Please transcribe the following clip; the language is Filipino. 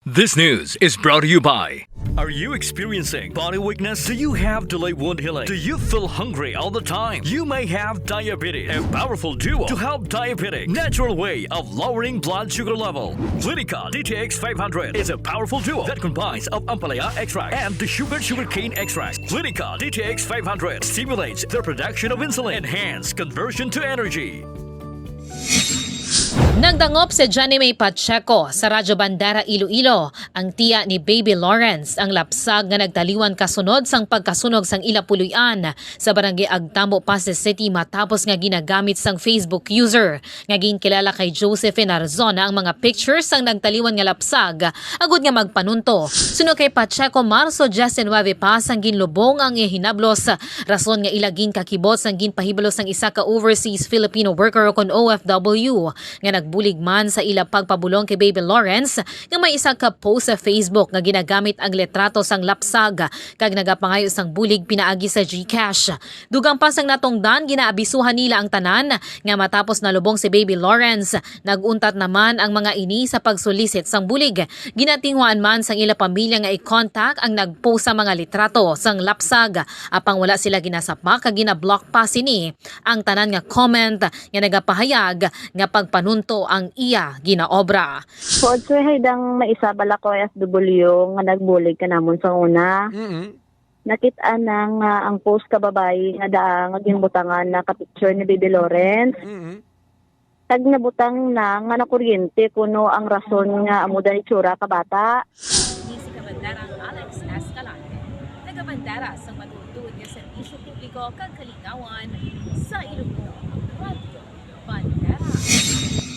This news is brought to you by. Are you experiencing body weakness? Do you have delayed wound healing? Do you feel hungry all the time? You may have diabetes. A powerful duo to help diabetic. Natural way of lowering blood sugar level. Clinica DTX 500 is a powerful duo that combines of ampalaya extract and the sugarcane extract. Clinica DTX 500 stimulates the production of insulin, enhance conversion to energy. Nagdangop si Johnny May Pacheco sa Radyo Bandera Iloilo, ang tiya ni Baby Lawrence, ang lapsag nga nagtaliwan kasunod sang pagkasunog sang ilapuluyan sa barangay Agtambo, Pasay City matapos nga ginagamit sang Facebook user. Nga ginkilala kay Josephine Arzona ang mga pictures sang nagtaliwan nga lapsag, agud nga magpanunto. Suno kay Pacheco, Marso 19 pa sang ginlubong ang ihinablos, rason nga ilaging kakibot sang ginpahibalos sang isa ka overseas Filipino worker kon OFW nga nagbulig man sa ila pagpabulong kay Baby Lawrence nga may isa ka post sa Facebook nga ginagamit ang letrato sang lapsag kag nagapangayo sang bulig pinaagi sa GCash. Dugang pa sang natungdan, ginaabisuhan nila ang tanan nga matapos nalubong si Baby Lawrence, naguntat naman ang mga ini sa pagsulisit sang bulig. Ginatinghuan man sang ila pamilya nga i-contact ang nagpost sa mga litrato sang lapsag, apang wala sila ginasapak kag ginablock pa sini ang tanan nga comment nga nagapahayag nga pagpanunto ang iya ginaobra. Pod sir, haydang maisabala ko SW nga nagbulig ka namon sa una. Nakita na nga ang post ka babae nga daang ginbutangan na ka-picture ni Baby Lawrence. Tag nabutang na nga nakuryente kuno ang rason nga amo dani tsura ka bata. Ni si Kabandarang Alex Escalante, nagabandara sa matutud nga serbisyo publiko kag kalingawan sa Iloilo. Radio Bandera.